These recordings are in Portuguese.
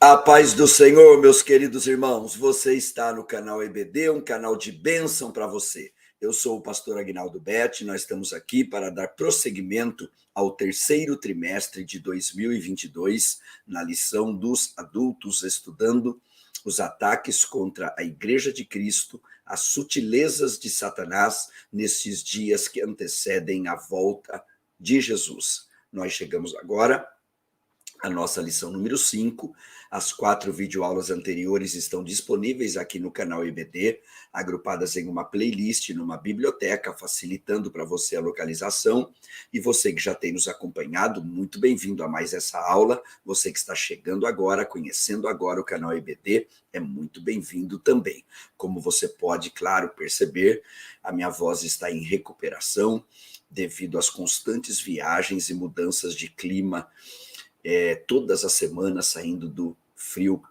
A paz do Senhor, meus queridos irmãos, você está no canal EBD, um canal de bênção para você. Eu sou o pastor Aguinaldo Betti, nós estamos aqui para dar prosseguimento ao terceiro trimestre de 2022, na lição dos adultos, estudando os ataques contra a Igreja de Cristo, as sutilezas de Satanás nesses dias que antecedem a volta de Jesus. Nós chegamos agora a nossa lição número 5, as 4 videoaulas anteriores estão disponíveis aqui no canal EBD, agrupadas em uma playlist, numa biblioteca, facilitando para você a localização. E você que já tem nos acompanhado, muito bem-vindo a mais essa aula. Você que está chegando agora, conhecendo agora o canal EBD, é muito bem-vindo também. Como você pode, claro, perceber, a minha voz está em recuperação devido às constantes viagens e mudanças de clima, todas as semanas saindo do frio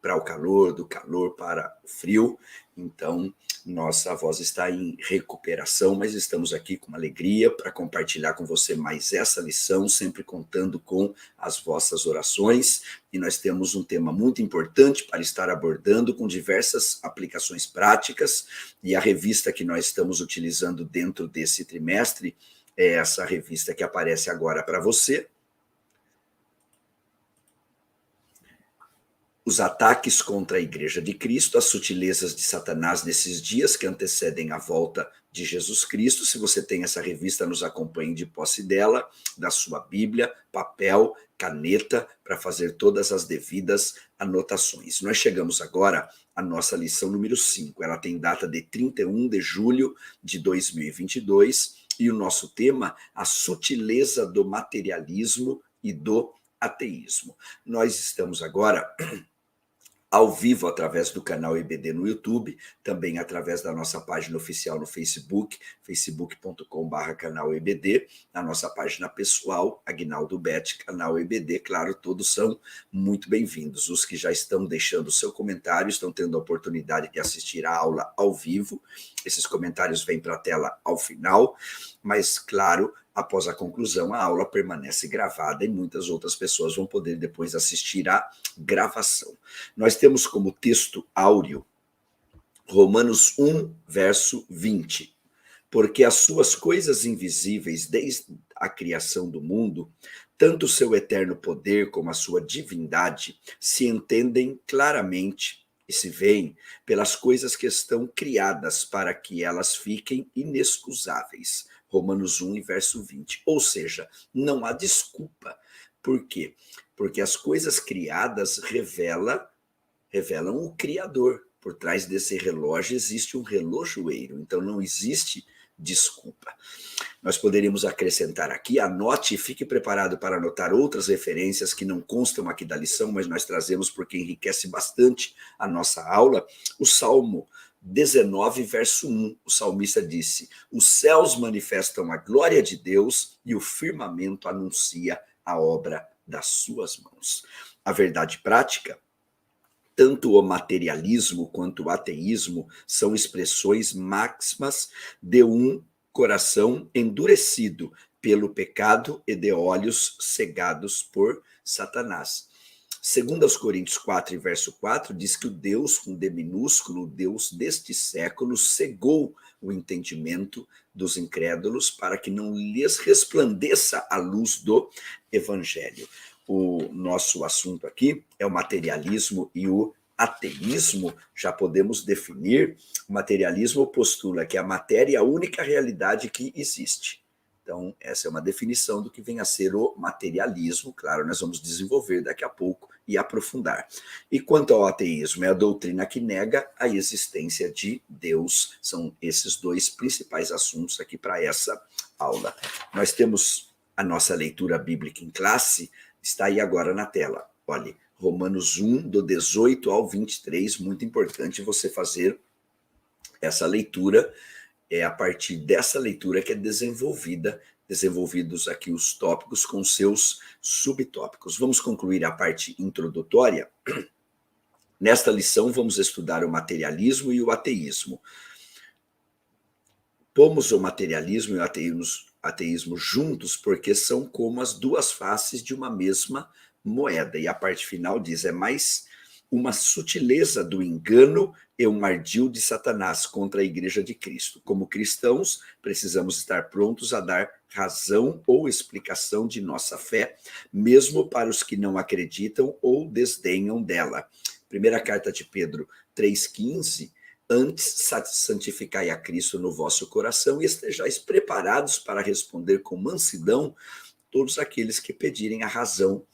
para o calor, do calor para o frio. Então, nossa voz está em recuperação, mas estamos aqui com alegria para compartilhar com você mais essa lição, sempre contando com as vossas orações. E nós temos um tema muito importante para estar abordando, com diversas aplicações práticas, e a revista que nós estamos utilizando dentro desse trimestre é essa revista que aparece agora para você, Os ataques contra a Igreja de Cristo, as sutilezas de Satanás nesses dias que antecedem a volta de Jesus Cristo. Se você tem essa revista, nos acompanhe de posse dela, da sua Bíblia, papel, caneta, para fazer todas as devidas anotações. Nós chegamos agora à nossa lição número 5. Ela tem data de 31 de julho de 2022 e o nosso tema, a sutileza do materialismo e do ateísmo. Nós estamos agora ao vivo através do canal EBD no YouTube, também através da nossa página oficial no Facebook, facebook.com/canal EBD, na nossa página pessoal, Aguinaldo Betti, canal EBD, claro, todos são muito bem-vindos. Os que já estão deixando o seu comentário, estão tendo a oportunidade de assistir a aula ao vivo, esses comentários vêm para a tela ao final, mas, claro, após a conclusão, a aula permanece gravada e muitas outras pessoas vão poder depois assistir à gravação. Nós temos como texto áureo Romanos 1, verso 20. Porque as suas coisas invisíveis, desde a criação do mundo, tanto o seu eterno poder como a sua divindade, se entendem claramente e se veem pelas coisas que estão criadas para que elas fiquem inexcusáveis. Romanos 1, verso 20. Ou seja, não há desculpa. Por quê? Porque as coisas criadas revelam o Criador. Por trás desse relógio existe um relojoeiro, então não existe desculpa. Nós poderíamos acrescentar aqui, anote e fique preparado para anotar outras referências que não constam aqui da lição, mas nós trazemos porque enriquece bastante a nossa aula, o Salmo 19, verso 1, o salmista disse: os céus manifestam a glória de Deus e o firmamento anuncia a obra das suas mãos. A verdade prática, tanto o materialismo quanto o ateísmo são expressões máximas de um coração endurecido pelo pecado e de olhos cegados por Satanás. Segundo aos Coríntios 4, verso 4, diz que o Deus, com D minúsculo, o Deus deste século, cegou o entendimento dos incrédulos para que não lhes resplandeça a luz do evangelho. O nosso assunto aqui é o materialismo e o ateísmo. Já podemos definir, o materialismo postula que a matéria é a única realidade que existe. Então, essa é uma definição do que vem a ser o materialismo. Claro, nós vamos desenvolver daqui a pouco e aprofundar. E quanto ao ateísmo, é a doutrina que nega a existência de Deus. São esses dois principais assuntos aqui para essa aula. Nós temos a nossa leitura bíblica em classe, está aí agora na tela. Olha, Romanos 1, do 18 ao 23, muito importante você fazer essa leitura. É a partir dessa leitura que é desenvolvidos aqui os tópicos com seus subtópicos. Vamos concluir a parte introdutória. Nesta lição vamos estudar o materialismo e o ateísmo. Pomos o materialismo e o ateísmo juntos porque são como as duas faces de uma mesma moeda. E a parte final diz, é mais uma sutileza do engano e um ardil de Satanás contra a igreja de Cristo. Como cristãos, precisamos estar prontos a dar razão ou explicação de nossa fé, mesmo para os que não acreditam ou desdenham dela. Primeira carta de Pedro 3,15, antes santificai a Cristo no vosso coração e estejais preparados para responder com mansidão todos aqueles que pedirem a razão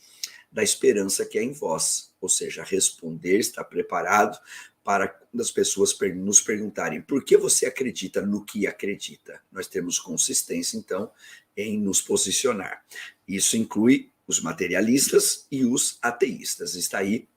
da esperança que é em vós. Ou seja, responder, estar preparado para quando as pessoas nos perguntarem por que você acredita no que acredita. Nós temos consistência, então, em nos posicionar. Isso inclui os materialistas e os ateístas. Está aí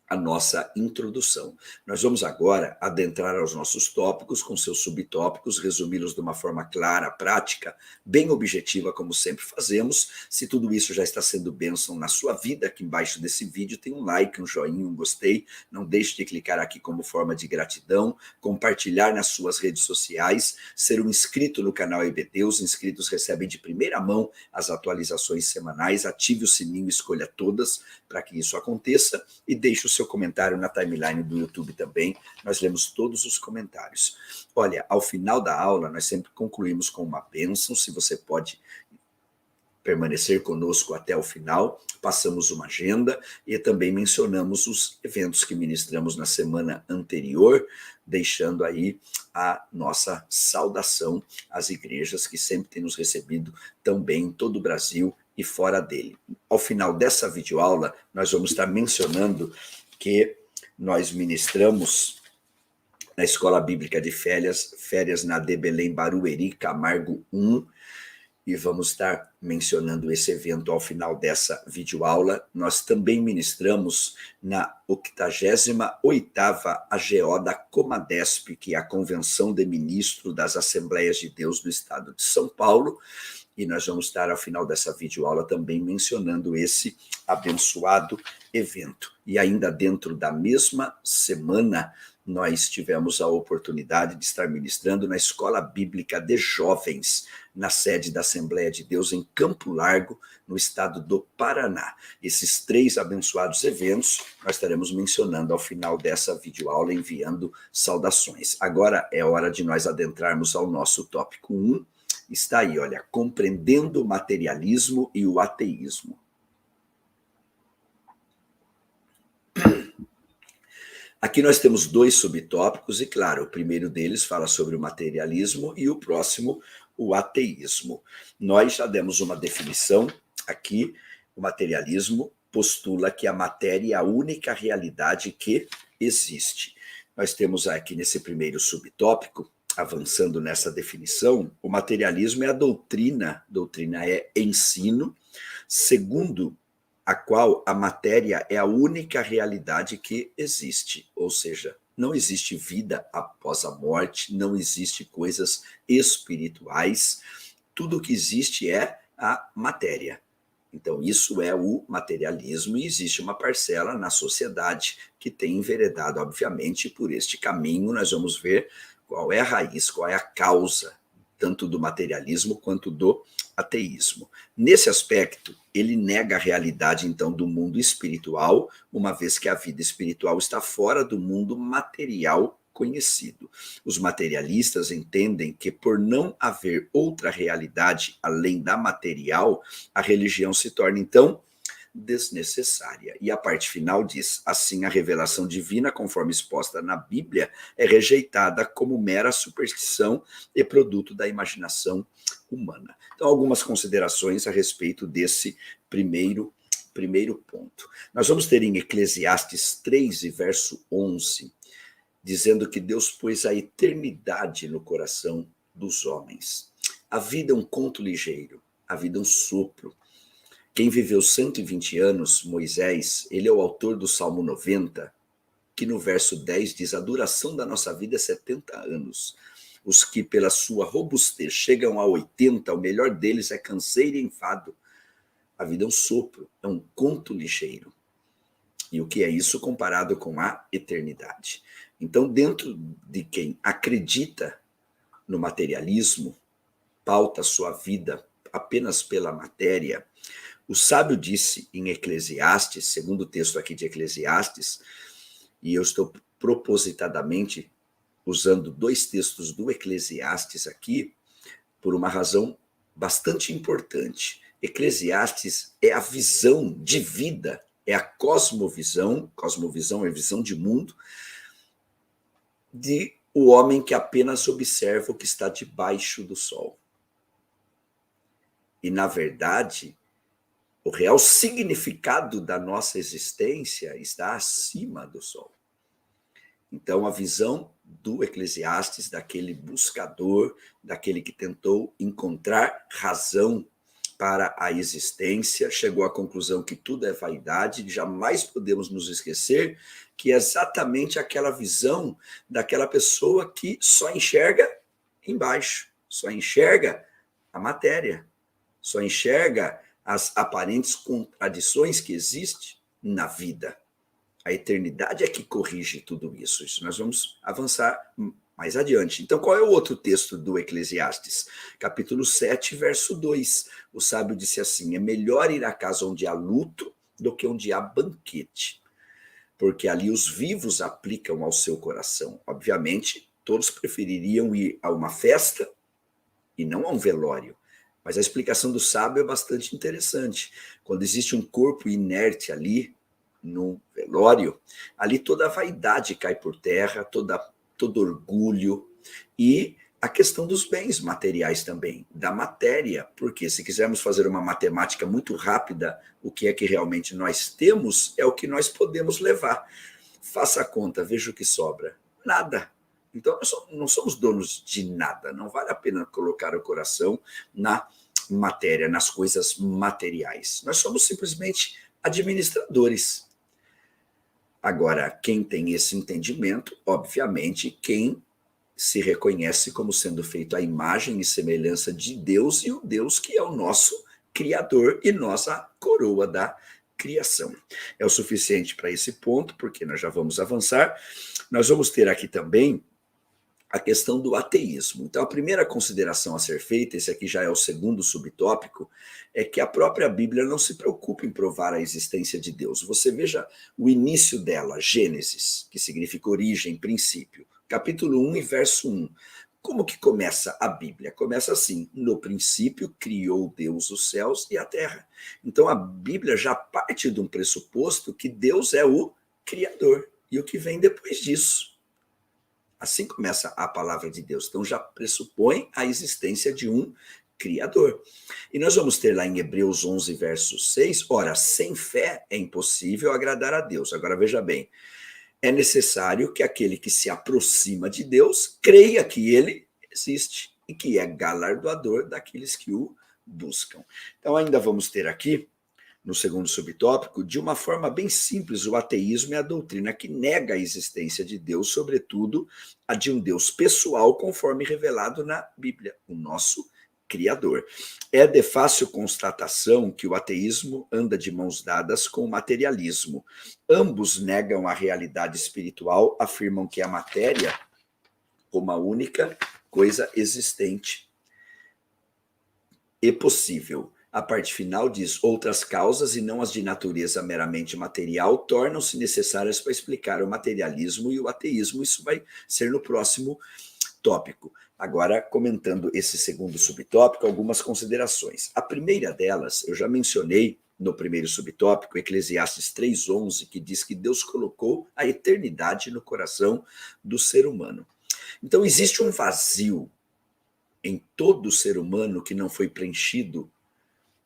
a nossa introdução. Nós vamos agora adentrar aos nossos tópicos, com seus subtópicos, resumi-los de uma forma clara, prática, bem objetiva, como sempre fazemos. Se tudo isso já está sendo bênção na sua vida, aqui embaixo desse vídeo tem um like, um joinha, um gostei. Não deixe de clicar aqui como forma de gratidão, compartilhar nas suas redes sociais, ser um inscrito no canal EBD. Os inscritos recebem de primeira mão as atualizações semanais. Ative o sininho, escolha todas para que isso aconteça e deixe o seu comentário na timeline do YouTube também, nós lemos todos os comentários. Olha, ao final da aula, nós sempre concluímos com uma bênção, se você pode permanecer conosco até o final, passamos uma agenda e também mencionamos os eventos que ministramos na semana anterior, deixando aí a nossa saudação às igrejas que sempre têm nos recebido tão bem em todo o Brasil e fora dele. Ao final dessa videoaula, nós vamos estar mencionando que nós ministramos na Escola Bíblica de Férias na de Belém Barueri, Camargo 1, e vamos estar mencionando esse evento ao final dessa videoaula. Nós também ministramos na 88ª AGO da Comadesp, que é a Convenção de Ministros das Assembleias de Deus do Estado de São Paulo, e nós vamos estar, ao final dessa videoaula, também mencionando esse abençoado evento. E ainda dentro da mesma semana, nós tivemos a oportunidade de estar ministrando na Escola Bíblica de Jovens, na sede da Assembleia de Deus em Campo Largo, no estado do Paraná. Esses 3 abençoados eventos nós estaremos mencionando ao final dessa videoaula, enviando saudações. Agora é hora de nós adentrarmos ao nosso tópico 1, está aí, olha, compreendendo o materialismo e o ateísmo. Aqui nós temos 2 subtópicos e, claro, o primeiro deles fala sobre o materialismo e o próximo, o ateísmo. Nós já demos uma definição aqui, o materialismo postula que a matéria é a única realidade que existe. Nós temos aqui nesse primeiro subtópico, avançando nessa definição, o materialismo é a doutrina é ensino, segundo a qual a matéria é a única realidade que existe, ou seja, não existe vida após a morte, não existe coisas espirituais, tudo que existe é a matéria. Então, isso é o materialismo e existe uma parcela na sociedade que tem enveredado, obviamente, por este caminho. Nós vamos ver qual é a raiz, qual é a causa, tanto do materialismo quanto do ateísmo. Nesse aspecto, ele nega a realidade, então, do mundo espiritual, uma vez que a vida espiritual está fora do mundo material conhecido. Os materialistas entendem que, por não haver outra realidade além da material, a religião se torna, então, desnecessária. E a parte final diz, assim a revelação divina, conforme exposta na Bíblia, é rejeitada como mera superstição e produto da imaginação humana. Então, algumas considerações a respeito desse primeiro ponto. Nós vamos ter em Eclesiastes 3, verso 11, dizendo que Deus pôs a eternidade no coração dos homens. A vida é um conto ligeiro, a vida é um sopro. Quem viveu 120 anos, Moisés, ele é o autor do Salmo 90, que no verso 10 diz, a duração da nossa vida é 70 anos. Os que pela sua robustez chegam a 80, o melhor deles é canseiro e enfado. A vida é um sopro, é um conto ligeiro. E o que é isso comparado com a eternidade? Então, dentro de quem acredita no materialismo, pauta sua vida apenas pela matéria. O sábio disse em Eclesiastes, segundo o texto aqui de Eclesiastes, e eu estou propositadamente usando 2 textos do Eclesiastes aqui, por uma razão bastante importante. Eclesiastes é a visão de vida, é a cosmovisão é visão de mundo, de o homem que apenas observa o que está debaixo do sol. E, na verdade, o real significado da nossa existência está acima do sol. Então, a visão do Eclesiastes, daquele buscador, daquele que tentou encontrar razão para a existência, chegou à conclusão que tudo é vaidade, jamais podemos nos esquecer que é exatamente aquela visão daquela pessoa que só enxerga embaixo, só enxerga a matéria, só enxerga as aparentes contradições que existem na vida. A eternidade é que corrige tudo isso. Isso nós vamos avançar mais adiante. Então, qual é o outro texto do Eclesiastes? Capítulo 7, verso 2. O sábio disse assim: é melhor ir à casa onde há luto do que onde há banquete, porque ali os vivos aplicam ao seu coração. Obviamente, todos prefeririam ir a uma festa e não a um velório. Mas a explicação do sábio é bastante interessante. Quando existe um corpo inerte ali, no velório, ali toda a vaidade cai por terra, todo orgulho e a questão dos bens materiais também, da matéria, porque se quisermos fazer uma matemática muito rápida, o que é que realmente nós temos é o que nós podemos levar. Faça a conta, veja o que sobra. Nada. Então, nós não somos donos de nada, não vale a pena colocar o coração na matéria, nas coisas materiais. Nós somos simplesmente administradores. Agora, quem tem esse entendimento, obviamente, quem se reconhece como sendo feito à imagem e semelhança de Deus e o Deus que é o nosso Criador e nós a coroa da criação. É o suficiente para esse ponto, porque nós já vamos avançar. Nós vamos ter aqui também a questão do ateísmo. Então, a primeira consideração a ser feita, esse aqui já é o segundo subtópico, é que a própria Bíblia não se preocupa em provar a existência de Deus. Você veja o início dela, Gênesis, que significa origem, princípio, capítulo 1 e verso 1. Como que começa a Bíblia? Começa assim: no princípio criou Deus os céus e a terra. Então, a Bíblia já parte de um pressuposto que Deus é o Criador. E o que vem depois disso? Assim começa a palavra de Deus. Então já pressupõe a existência de um Criador. E nós vamos ter lá em Hebreus 11, verso 6, ora, sem fé é impossível agradar a Deus. Agora veja bem, é necessário que aquele que se aproxima de Deus creia que ele existe e que é galardoador daqueles que o buscam. Então ainda vamos ter aqui, no segundo subtópico, de uma forma bem simples, o ateísmo é a doutrina que nega a existência de Deus, sobretudo a de um Deus pessoal, conforme revelado na Bíblia, o nosso Criador. É de fácil constatação que o ateísmo anda de mãos dadas com o materialismo. Ambos negam a realidade espiritual, afirmam que a matéria, como a única coisa existente e possível. A parte final diz: outras causas, e não as de natureza meramente material, tornam-se necessárias para explicar o materialismo e o ateísmo. Isso vai ser no próximo tópico. Agora, comentando esse segundo subtópico, algumas considerações. A primeira delas, eu já mencionei no primeiro subtópico, Eclesiastes 3:11, que diz que Deus colocou a eternidade no coração do ser humano. Então, existe um vazio em todo ser humano que não foi preenchido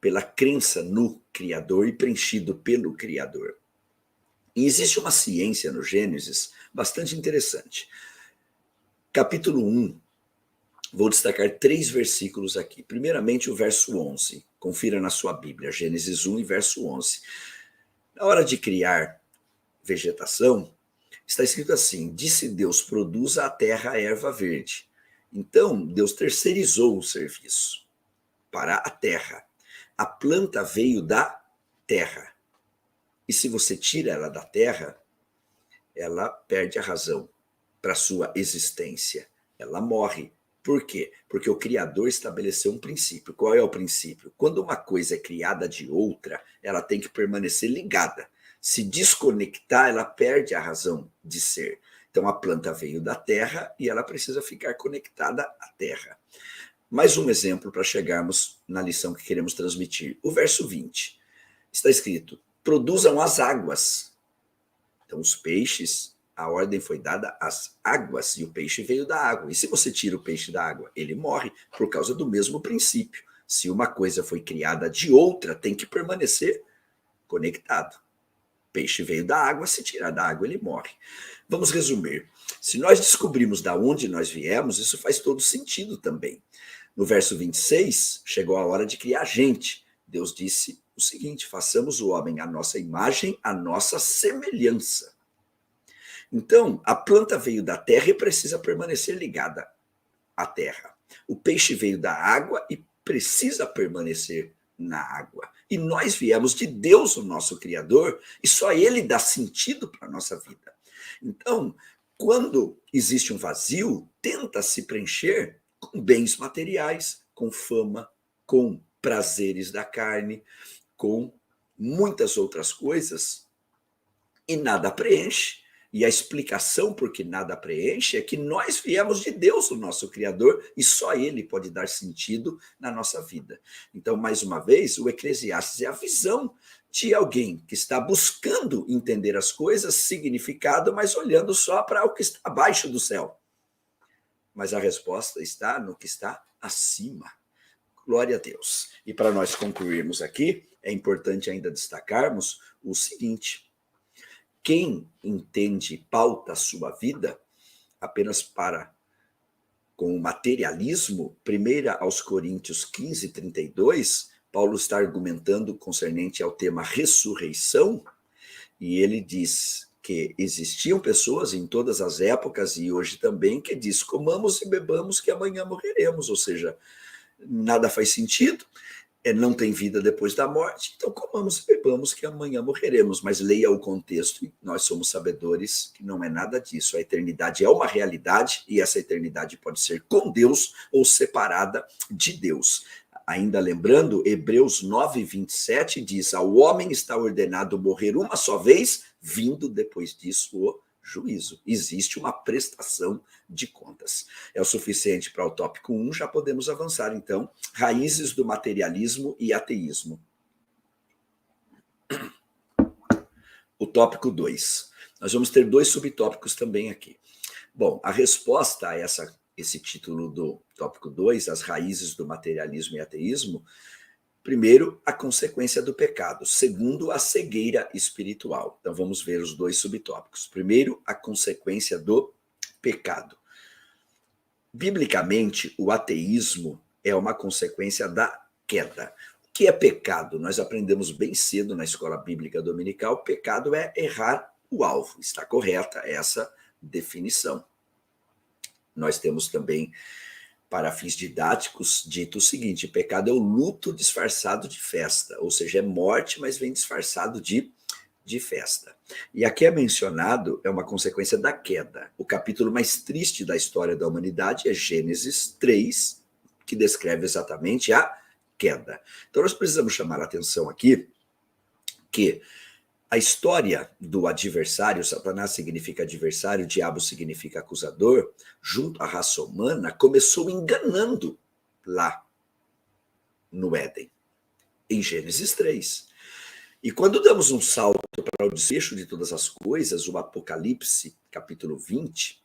pela crença no Criador e preenchido pelo Criador. E existe uma ciência no Gênesis bastante interessante. Capítulo 1, vou destacar 3 versículos aqui. Primeiramente, o verso 11. Confira na sua Bíblia, Gênesis 1 e verso 11. Na hora de criar vegetação, está escrito assim: disse Deus, produza a terra a erva verde. Então, Deus terceirizou o serviço para a terra. A planta veio da terra. E se você tira ela da terra, ela perde a razão para sua existência. Ela morre, Por quê? Porque o Criador estabeleceu um princípio. Qual é o princípio? Quando uma coisa é criada de outra, ela tem que permanecer ligada. Se desconectar, ela perde a razão de ser. Então a planta veio da terra e ela precisa ficar conectada à terra. Mais um exemplo para chegarmos na lição que queremos transmitir. O verso 20. Está escrito: produzam as águas. Então os peixes, a ordem foi dada às águas, e o peixe veio da água. E se você tira o peixe da água, ele morre por causa do mesmo princípio. Se uma coisa foi criada de outra, tem que permanecer conectado. O peixe veio da água, se tirar da água, ele morre. Vamos resumir. Se nós descobrimos de onde nós viemos, isso faz todo sentido também. No verso 26, chegou a hora de criar gente. Deus disse o seguinte: façamos o homem à nossa imagem, à nossa semelhança. Então, a planta veio da terra e precisa permanecer ligada à terra. O peixe veio da água e precisa permanecer na água. E nós viemos de Deus, o nosso Criador, e só Ele dá sentido para a nossa vida. Então, quando existe um vazio, tenta se preencher com bens materiais, com fama, com prazeres da carne, com muitas outras coisas, e nada preenche. E a explicação por que nada preenche é que nós viemos de Deus, o nosso Criador, e só Ele pode dar sentido na nossa vida. Então, mais uma vez, o Eclesiastes é a visão de alguém que está buscando entender as coisas, significado, mas olhando só para o que está abaixo do céu. Mas a resposta está no que está acima. Glória a Deus. E para nós concluirmos aqui, é importante ainda destacarmos o seguinte: quem entende, pauta a sua vida apenas com o materialismo, 1 aos Coríntios 15, 32, Paulo está argumentando concernente ao tema ressurreição, e ele diz que existiam pessoas em todas as épocas e hoje também que diz: comamos e bebamos que amanhã morreremos, ou seja, nada faz sentido, não tem vida depois da morte, então comamos e bebamos que amanhã morreremos. Mas leia o contexto e nós somos sabedores que não é nada disso. A eternidade é uma realidade e essa eternidade pode ser com Deus ou separada de Deus. Ainda lembrando, Hebreus 9, 27 diz: ao homem está ordenado morrer uma só vez, vindo depois disso o juízo. Existe uma prestação de contas. É o suficiente para o tópico 1, já podemos avançar então. Raízes do materialismo e ateísmo. O tópico 2. Nós vamos ter 2 subtópicos também aqui. Bom, a resposta a esse título do tópico 2, as raízes do materialismo e ateísmo, primeiro, a consequência do pecado. Segundo, a cegueira espiritual. Então vamos ver os 2 subtópicos. Primeiro, a consequência do pecado. Biblicamente, o ateísmo é uma consequência da queda. O que é pecado? Nós aprendemos bem cedo na escola bíblica dominical: pecado é errar o alvo. Está correta essa definição. Nós temos também, para fins didáticos, dito o seguinte: pecado é o luto disfarçado de festa, ou seja, é morte, mas vem disfarçado de festa. E aqui é mencionado, é uma consequência da queda. O capítulo mais triste da história da humanidade é Gênesis 3, que descreve exatamente a queda. Então nós precisamos chamar a atenção aqui que a história do adversário, Satanás significa adversário, diabo significa acusador, junto à raça humana, começou enganando lá no Éden, em Gênesis 3. E quando damos um salto para o desfecho de todas as coisas, o Apocalipse, capítulo 20,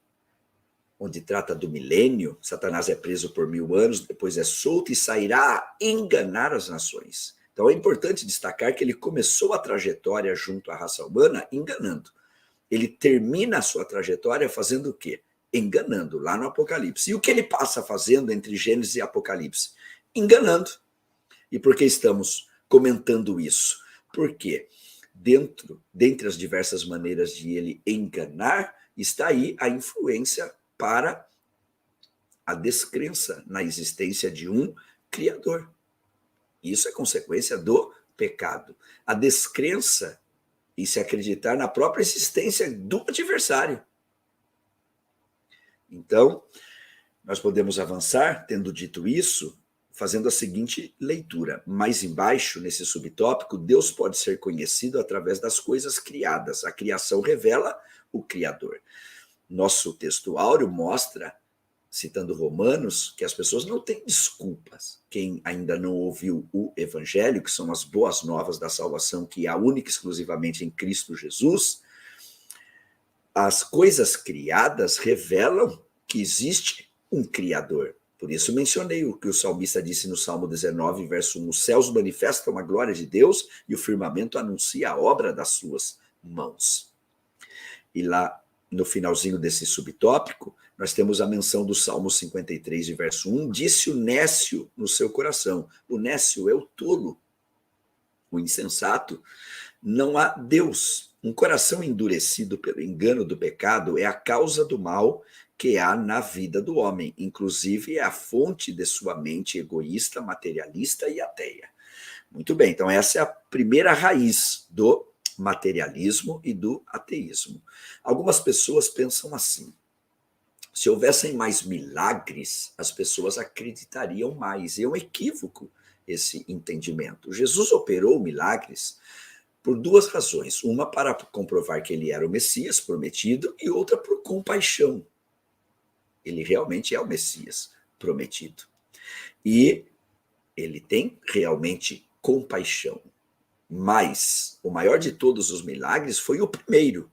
onde trata do milênio, Satanás é preso por 1000 anos, depois é solto e sairá a enganar as nações. Então é importante destacar que ele começou a trajetória junto à raça humana enganando. Ele termina a sua trajetória fazendo o quê? Enganando, lá no Apocalipse. E o que ele passa fazendo entre Gênesis e Apocalipse? Enganando. E por que estamos comentando isso? Porque dentre as diversas maneiras de ele enganar, está aí a influência para a descrença na existência de um Criador. Isso é consequência do pecado. A descrença e se acreditar na própria existência do adversário. Então, Nós podemos avançar, tendo dito isso, fazendo a seguinte leitura. Mais embaixo, nesse subtópico, Deus pode ser conhecido através das coisas criadas. A criação revela o Criador. Nosso texto áureo mostra, citando Romanos, que as pessoas não têm desculpas. Quem ainda não ouviu o Evangelho, que são as boas novas da salvação, que há única e exclusivamente em Cristo Jesus, as coisas criadas revelam que existe um Criador. Por isso mencionei o que o salmista disse no Salmo 19, verso 1. Os céus manifestam a glória de Deus e o firmamento anuncia a obra das suas mãos. E lá, no finalzinho desse subtópico, nós temos a menção do Salmo 53, verso 1. Disse o nécio no seu coração. O nécio é o tolo, o insensato. Não há Deus. Um coração endurecido pelo engano do pecado é a causa do mal que há na vida do homem. Inclusive, é a fonte de sua mente egoísta, materialista e ateia. Muito bem, então essa é a primeira raiz do materialismo e do ateísmo. Algumas pessoas pensam assim: se houvessem mais milagres, as pessoas acreditariam mais. E é um equívoco esse entendimento. Jesus operou milagres por duas razões. Uma para comprovar que ele era o Messias prometido e outra por compaixão. Ele realmente é o Messias prometido. E ele tem realmente compaixão. Mas o maior de todos os milagres foi o primeiro,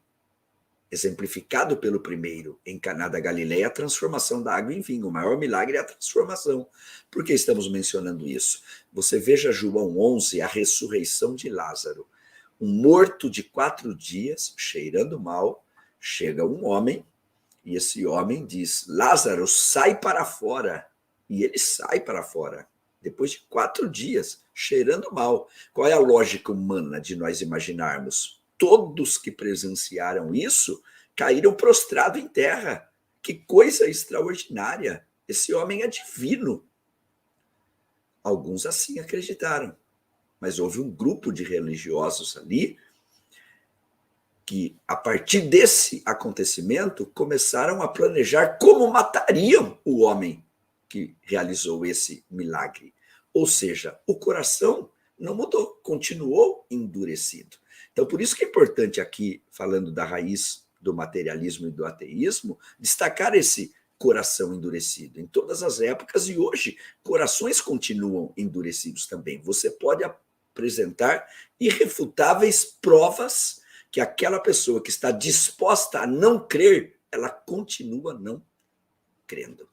exemplificado pelo primeiro, em Caná da Galileia, a transformação da água em vinho. O maior milagre é a transformação. Por que estamos mencionando isso? Você veja João 11, a ressurreição de Lázaro. Um morto de 4 dias, cheirando mal, chega um homem, e esse homem diz: Lázaro, sai para fora. E ele sai para fora, depois de 4 dias, cheirando mal. Qual é a lógica humana de nós imaginarmos? Todos que presenciaram isso caíram prostrados em terra. Que coisa extraordinária! Esse homem é divino. Alguns assim acreditaram, mas houve um grupo de religiosos ali que, a partir desse acontecimento, começaram a planejar como matariam o homem que realizou esse milagre. Ou seja, o coração não mudou, continuou endurecido. Então, por isso que é importante aqui, falando da raiz do materialismo e do ateísmo, destacar esse coração endurecido. Em todas as épocas e hoje, corações continuam endurecidos também. Você pode apresentar irrefutáveis provas que aquela pessoa que está disposta a não crer, ela continua não crendo.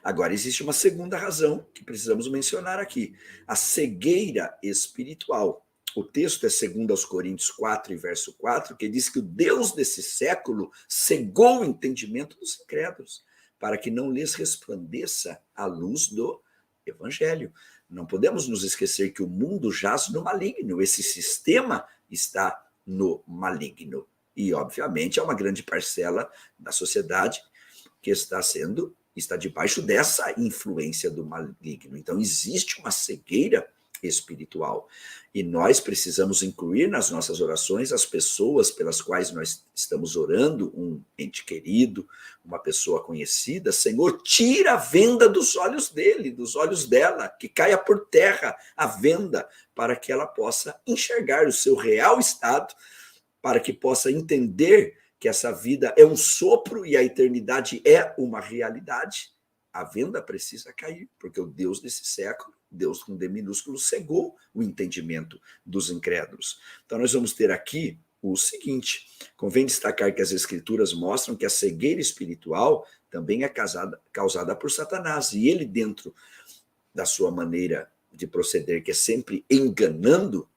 Agora, existe uma segunda razão que precisamos mencionar aqui: a cegueira espiritual. O texto é 2 Coríntios 4, verso 4, que diz que o Deus desse século cegou o entendimento dos incrédulos, para que não lhes resplandeça a luz do Evangelho. Não podemos nos esquecer que o mundo jaz no maligno, esse sistema está no maligno. E, obviamente, é uma grande parcela da sociedade que está debaixo dessa influência do maligno. Então, existe uma cegueira espiritual. E nós precisamos incluir nas nossas orações as pessoas pelas quais nós estamos orando, um ente querido, uma pessoa conhecida. Senhor, tira a venda dos olhos dele, dos olhos dela, que caia por terra a venda, para que ela possa enxergar o seu real estado, para que possa entender que essa vida é um sopro e a eternidade é uma realidade. A venda precisa cair, porque o Deus desse século, Deus com D minúsculo, cegou o entendimento dos incrédulos. Então nós vamos ter aqui o seguinte: convém destacar que as escrituras mostram que a cegueira espiritual também é causada por Satanás, e ele, dentro da sua maneira de proceder, que é sempre enganando,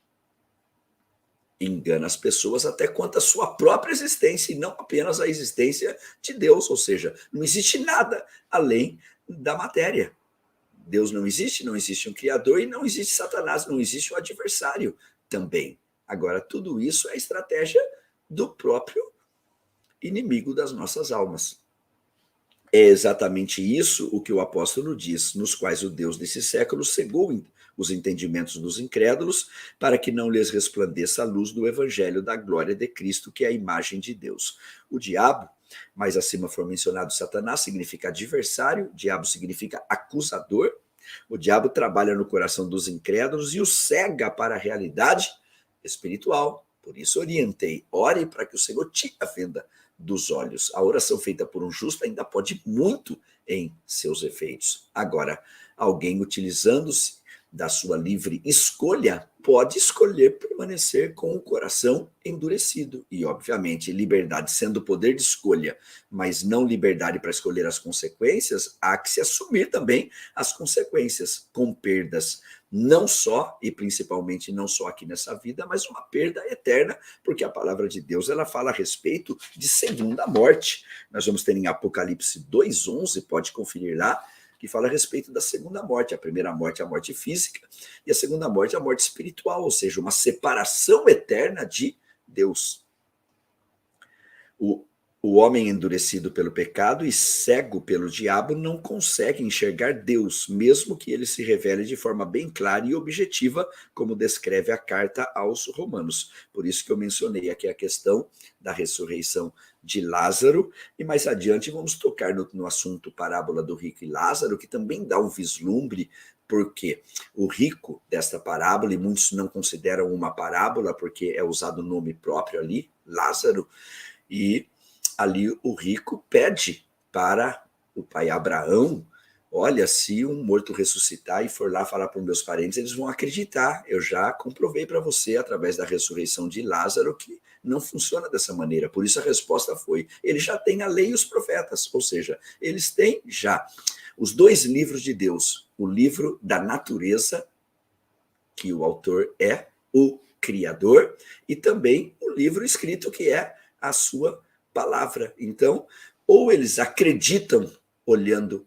engana as pessoas até quanto à sua própria existência, e não apenas a existência de Deus. Ou seja, não existe nada além da matéria. Deus não existe um Criador, e não existe Satanás, não existe um adversário também. Agora, tudo isso é estratégia do próprio inimigo das nossas almas. É exatamente isso o que o apóstolo diz: nos quais o Deus desse século cegou os entendimentos dos incrédulos, para que não lhes resplandeça a luz do evangelho da glória de Cristo, que é a imagem de Deus. O diabo, mais acima foi mencionado Satanás, significa adversário, diabo significa acusador. O diabo trabalha no coração dos incrédulos e os cega para a realidade espiritual. Por isso orientei, ore para que o Senhor tire a venda dos olhos. A oração feita por um justo ainda pode muito em seus efeitos. Agora, alguém utilizando-se da sua livre escolha, pode escolher permanecer com o coração endurecido. E, obviamente, liberdade sendo poder de escolha, mas não liberdade para escolher as consequências, há que se assumir também as consequências, com perdas, não só, e principalmente não só aqui nessa vida, mas uma perda eterna, porque a palavra de Deus ela fala a respeito de segunda morte. Nós vamos ter em Apocalipse 2:11, pode conferir lá, que fala a respeito da segunda morte. A primeira morte é a morte física e a segunda morte é a morte espiritual, ou seja, uma separação eterna de Deus. O homem endurecido pelo pecado e cego pelo diabo não consegue enxergar Deus, mesmo que ele se revele de forma bem clara e objetiva, como descreve a carta aos Romanos. Por isso que eu mencionei aqui a questão da ressurreição de Lázaro, e mais adiante vamos tocar no assunto parábola do rico e Lázaro, que também dá um vislumbre, porque o rico desta parábola, e muitos não consideram uma parábola, porque é usado o nome próprio ali, Lázaro, e ali o rico pede para o pai Abraão, olha, se um morto ressuscitar e for lá falar para os meus parentes, eles vão acreditar. Eu já comprovei para você, através da ressurreição de Lázaro, que não funciona dessa maneira. Por isso a resposta foi, ele já tem a lei e os profetas, ou seja, eles têm já os dois livros de Deus, o livro da natureza, que o autor é o Criador, e também o livro escrito, que é a sua palavra. Então, ou eles acreditam olhando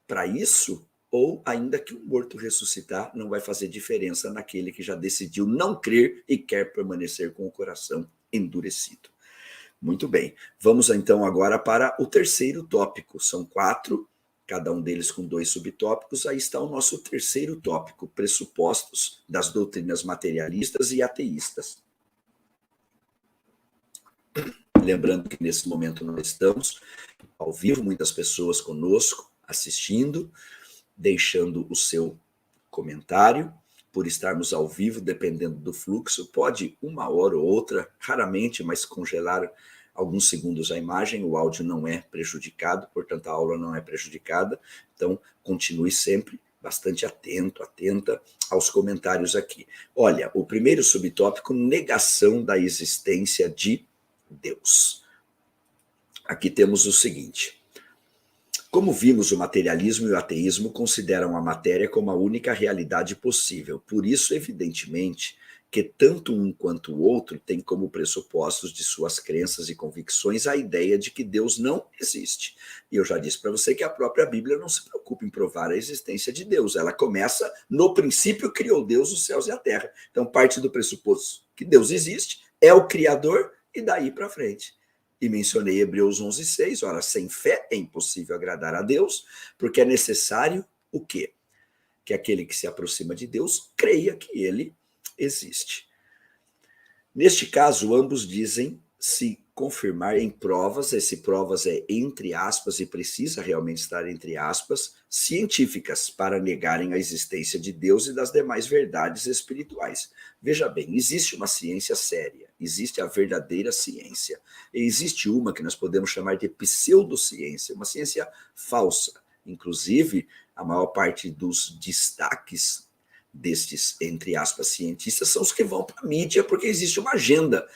para isso, ou ainda que um morto ressuscitar não vai fazer diferença naquele que já decidiu não crer e quer permanecer com o coração endurecido. Muito bem, vamos então agora para o terceiro tópico. São 4, cada um deles com 2 subtópicos. Aí está o nosso terceiro tópico, pressupostos das doutrinas materialistas e ateístas. Lembrando que nesse momento nós estamos ao vivo, muitas pessoas conosco, assistindo, deixando o seu comentário. Por estarmos ao vivo, dependendo do fluxo, pode 1 hora ou outra, raramente, mas congelar alguns segundos a imagem, o áudio não é prejudicado, portanto a aula não é prejudicada. Então, continue sempre bastante atento, atenta aos comentários aqui. Olha, o primeiro subtópico, negação da existência de Deus. Aqui temos o seguinte: como vimos, o materialismo e o ateísmo consideram a matéria como a única realidade possível. Por isso, evidentemente, que tanto um quanto o outro têm como pressupostos de suas crenças e convicções a ideia de que Deus não existe. E eu já disse para você que a própria Bíblia não se preocupa em provar a existência de Deus. Ela começa, no princípio criou Deus os céus e a terra. Então parte do pressuposto que Deus existe, é o Criador, e daí para frente. E mencionei Hebreus 11:6, ora, sem fé é impossível agradar a Deus, porque é necessário o quê? Que aquele que se aproxima de Deus creia que ele existe. Neste caso, ambos dizem se confirmar em provas, esse provas é entre aspas e precisa realmente estar entre aspas, científicas, para negarem a existência de Deus e das demais verdades espirituais. Veja bem, existe uma ciência séria, existe a verdadeira ciência, e existe uma que nós podemos chamar de pseudociência, uma ciência falsa. Inclusive, a maior parte dos destaques destes, entre aspas, cientistas são os que vão para a mídia, porque existe uma agenda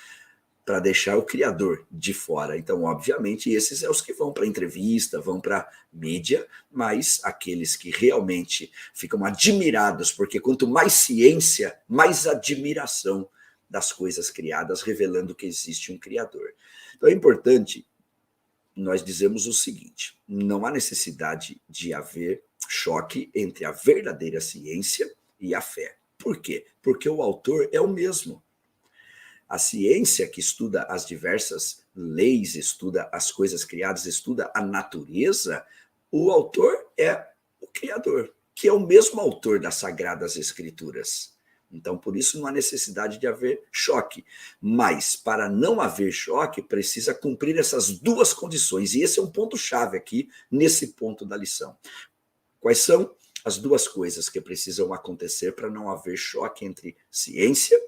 para deixar o Criador de fora. Então, obviamente, esses são os que vão para entrevista, vão para mídia, mas aqueles que realmente ficam admirados, porque quanto mais ciência, mais admiração das coisas criadas, revelando que existe um Criador. Então, é importante nós dizemos o seguinte: não há necessidade de haver choque entre a verdadeira ciência e a fé. Por quê? Porque o autor é o mesmo. A ciência que estuda as diversas leis, estuda as coisas criadas, estuda a natureza, o autor é o Criador, que é o mesmo autor das Sagradas Escrituras. Então, por isso não há necessidade de haver choque. Mas, para não haver choque, precisa cumprir essas duas condições. E esse é um ponto-chave aqui, nesse ponto da lição. Quais são as duas coisas que precisam acontecer para não haver choque entre ciência,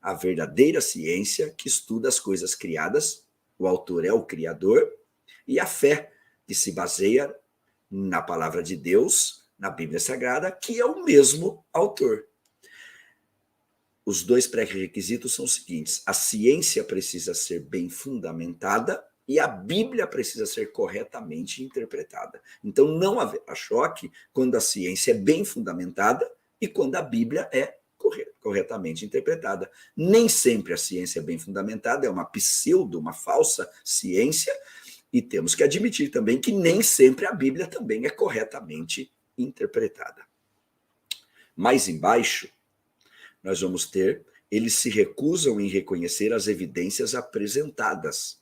a verdadeira ciência, que estuda as coisas criadas, o autor é o Criador, e a fé, que se baseia na palavra de Deus, na Bíblia Sagrada, que é o mesmo autor. Os dois pré-requisitos são os seguintes: a ciência precisa ser bem fundamentada e a Bíblia precisa ser corretamente interpretada. Então não haverá choque quando a ciência é bem fundamentada e quando a Bíblia é corretamente interpretada. Nem sempre a ciência é bem fundamentada, é uma pseudo, uma falsa ciência, e temos que admitir também que nem sempre a Bíblia também é corretamente interpretada. Mais embaixo, nós vamos ter, eles se recusam em reconhecer as evidências apresentadas.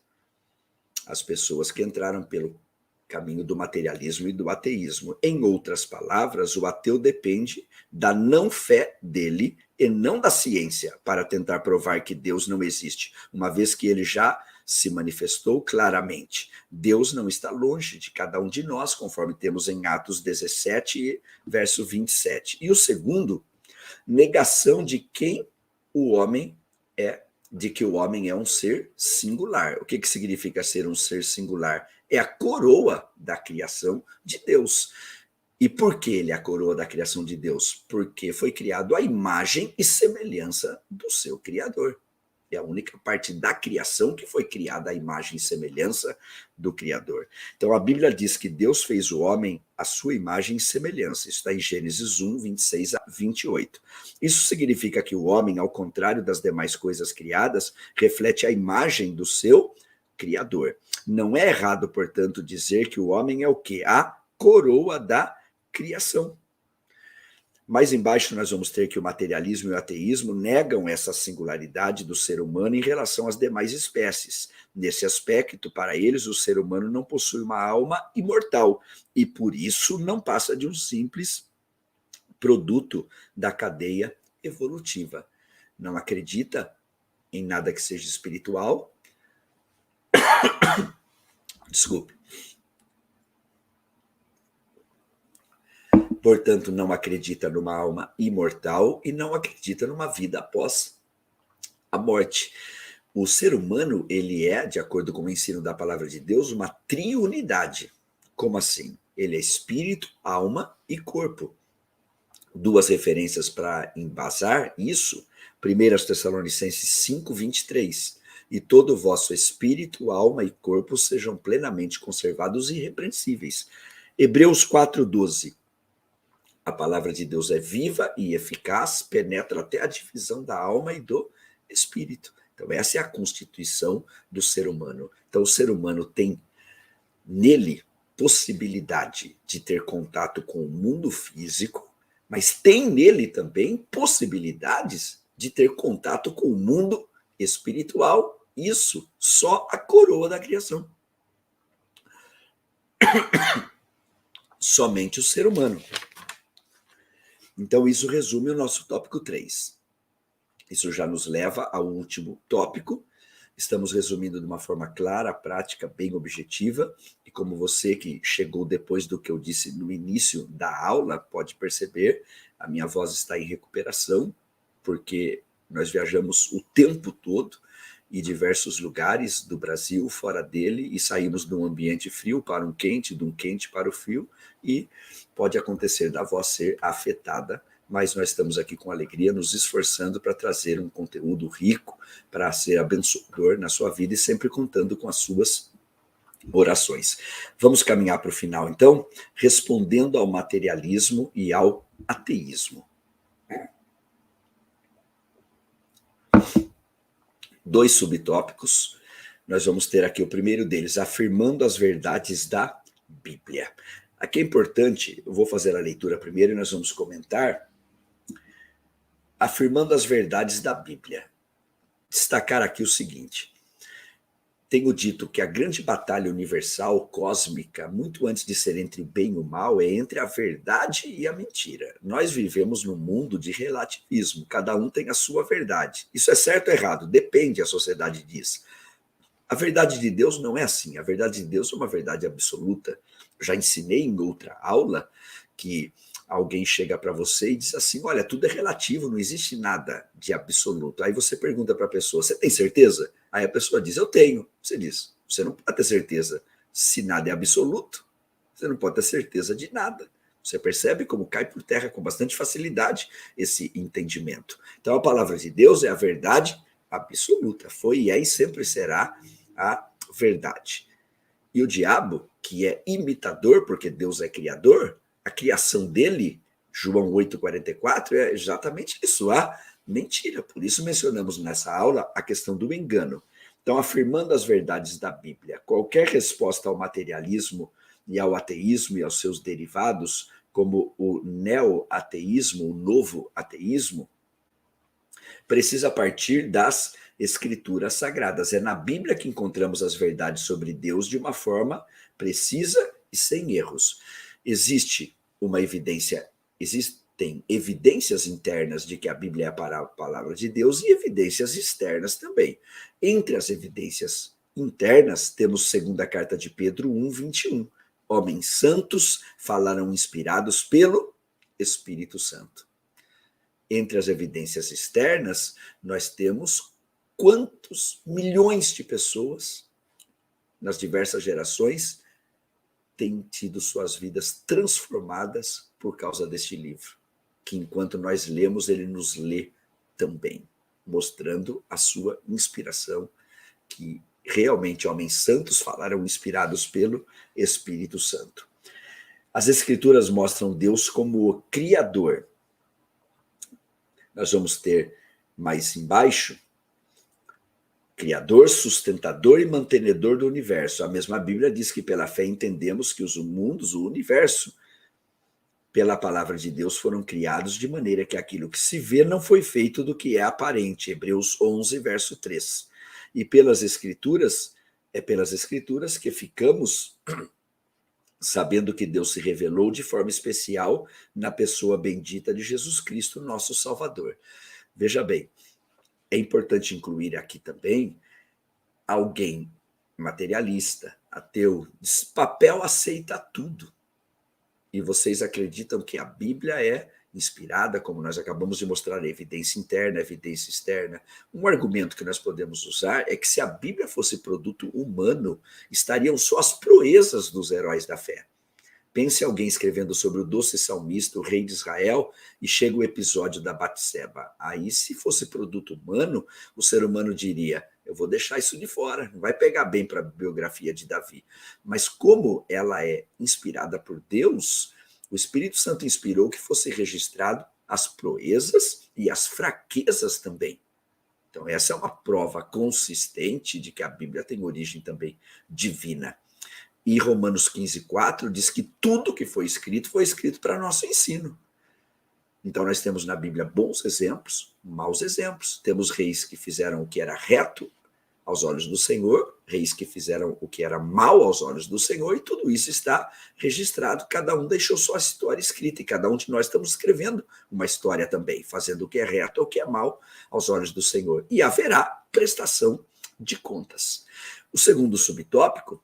As pessoas que entraram pelo caminho do materialismo e do ateísmo. Em outras palavras, o ateu depende da não-fé dele e não da ciência para tentar provar que Deus não existe, uma vez que ele já se manifestou claramente. Deus não está longe de cada um de nós, conforme temos em Atos 17, verso 27. E o segundo, negação de quem o homem é, de que o homem é um ser singular. O que significa ser um ser singular? É a coroa da criação de Deus. E por que ele é a coroa da criação de Deus? Porque foi criado à imagem e semelhança do seu Criador. É a única parte da criação que foi criada à imagem e semelhança do Criador. Então a Bíblia diz que Deus fez o homem à sua imagem e semelhança. Isso está em Gênesis 1, 26 a 28. Isso significa que o homem, ao contrário das demais coisas criadas, reflete a imagem do seu Criador. Não é errado, portanto, dizer que o homem é o quê? A coroa da criação. Mais embaixo nós vamos ter que o materialismo e o ateísmo negam essa singularidade do ser humano em relação às demais espécies. Nesse aspecto, para eles, o ser humano não possui uma alma imortal e, por isso, não passa de um simples produto da cadeia evolutiva. Não acredita em nada que seja espiritual. Desculpe. Portanto, não acredita numa alma imortal e não acredita numa vida após a morte. O ser humano, ele é, de acordo com o ensino da palavra de Deus, uma triunidade. Como assim? Ele é espírito, alma e corpo. Duas referências para embasar isso. 1 Tessalonicenses 5, 23. E todo o vosso espírito, alma e corpo sejam plenamente conservados e irrepreensíveis. Hebreus 4, 12. A palavra de Deus é viva e eficaz, penetra até a divisão da alma e do espírito. Então, essa é a constituição do ser humano. Então, o ser humano tem nele possibilidade de ter contato com o mundo físico, mas tem nele também possibilidades de ter contato com o mundo espiritual. Isso, só a coroa da criação. Somente o ser humano. Então, isso resume o nosso tópico 3. Isso já nos leva ao último tópico. Estamos resumindo de uma forma clara, prática, bem objetiva. E como você que chegou depois do que eu disse no início da aula, pode perceber, a minha voz está em recuperação, porque nós viajamos o tempo todo em diversos lugares do Brasil, fora dele, e saímos de um ambiente frio para um quente, de um quente para o frio, e pode acontecer da voz ser afetada, mas nós estamos aqui com alegria, nos esforçando para trazer um conteúdo rico, para ser abençoador na sua vida e sempre contando com as suas orações. Vamos caminhar para o final, então, respondendo ao materialismo e ao ateísmo. 2 subtópicos. Nós vamos ter aqui o primeiro deles, afirmando as verdades da Bíblia. Aqui é importante, eu vou fazer a leitura primeiro e nós vamos comentar, afirmando as verdades da Bíblia. Destacar aqui o seguinte: tenho dito que a grande batalha universal, cósmica, muito antes de ser entre o bem e o mal, é entre a verdade e a mentira. Nós vivemos num mundo de relativismo, cada um tem a sua verdade. Isso é certo ou errado? Depende, a sociedade diz. A verdade de Deus não é assim, a verdade de Deus é uma verdade absoluta. Já ensinei em outra aula que alguém chega para você e diz assim, olha, tudo é relativo, não existe nada de absoluto. Aí você pergunta para a pessoa, você tem certeza? Aí a pessoa diz, eu tenho. Você diz, você não pode ter certeza. Se nada é absoluto, você não pode ter certeza de nada. Você percebe como cai por terra com bastante facilidade esse entendimento. Então a palavra de Deus é a verdade absoluta. Foi e é e sempre será a verdade. E o diabo, que é imitador, porque Deus é criador, a criação dele, João 8,44, é exatamente isso, a mentira. Por isso mencionamos nessa aula a questão do engano. Então, afirmando as verdades da Bíblia, qualquer resposta ao materialismo e ao ateísmo e aos seus derivados, como o neo-ateísmo, o novo ateísmo, precisa partir das escrituras sagradas. É na Bíblia que encontramos as verdades sobre Deus de uma forma precisa e sem erros. Existe uma evidência, existem evidências internas de que a Bíblia é a palavra de Deus e evidências externas também. Entre as evidências internas, temos segunda carta de Pedro 1:21. Homens santos falaram inspirados pelo Espírito Santo. Entre as evidências externas, nós temos quantos milhões de pessoas nas diversas gerações têm tido suas vidas transformadas por causa deste livro, que enquanto nós lemos, ele nos lê também, mostrando a sua inspiração, que realmente homens santos falaram inspirados pelo Espírito Santo. As Escrituras mostram Deus como o Criador. Nós vamos ter mais embaixo, Criador, sustentador e mantenedor do universo. A mesma Bíblia diz que pela fé entendemos que os mundos, o universo, pela palavra de Deus foram criados de maneira que aquilo que se vê não foi feito do que é aparente. Hebreus 11, verso 3. E pelas Escrituras, é pelas Escrituras que ficamos sabendo que Deus se revelou de forma especial na pessoa bendita de Jesus Cristo, nosso Salvador. Veja bem, é importante incluir aqui também alguém materialista, ateu, diz, papel aceita tudo. E vocês acreditam que a Bíblia é inspirada, como nós acabamos de mostrar, evidência interna, evidência externa. Um argumento que nós podemos usar é que se a Bíblia fosse produto humano, estariam só as proezas dos heróis da fé. Pense alguém escrevendo sobre o doce salmista, o rei de Israel, e chega o episódio da Batseba. Aí, se fosse produto humano, o ser humano diria, eu vou deixar isso de fora, não vai pegar bem para a biografia de Davi. Mas como ela é inspirada por Deus, o Espírito Santo inspirou que fosse registrado as proezas e as fraquezas também. Então, essa é uma prova consistente de que a Bíblia tem origem também divina. E Romanos 15:4 diz que tudo que foi escrito para nosso ensino. Então nós temos na Bíblia bons exemplos, maus exemplos. Temos reis que fizeram o que era reto aos olhos do Senhor, reis que fizeram o que era mal aos olhos do Senhor, e tudo isso está registrado. Cada um deixou sua história escrita, e cada um de nós estamos escrevendo uma história também, fazendo o que é reto ou o que é mal aos olhos do Senhor. E haverá prestação de contas. O segundo subtópico,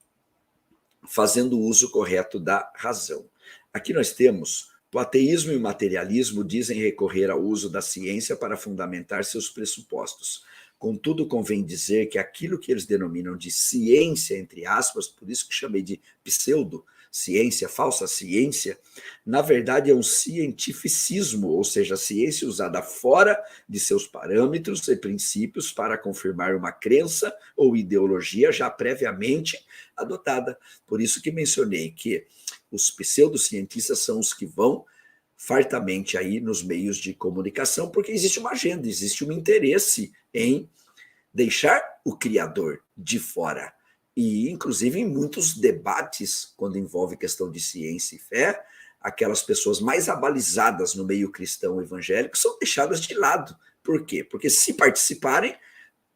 fazendo uso correto da razão. Aqui nós temos o ateísmo e o materialismo dizem recorrer ao uso da ciência para fundamentar seus pressupostos. Contudo, convém dizer que aquilo que eles denominam de ciência, entre aspas, por isso que chamei de pseudo-ciência, falsa ciência, na verdade é um cientificismo, ou seja, a ciência usada fora de seus parâmetros e princípios para confirmar uma crença ou ideologia já previamente adotada. Por isso que mencionei que os pseudocientistas são os que vão fartamente aí nos meios de comunicação, porque existe uma agenda, existe um interesse em deixar o Criador de fora. E, inclusive, em muitos debates, quando envolve questão de ciência e fé, aquelas pessoas mais abalizadas no meio cristão evangélico são deixadas de lado. Por quê? Porque se participarem,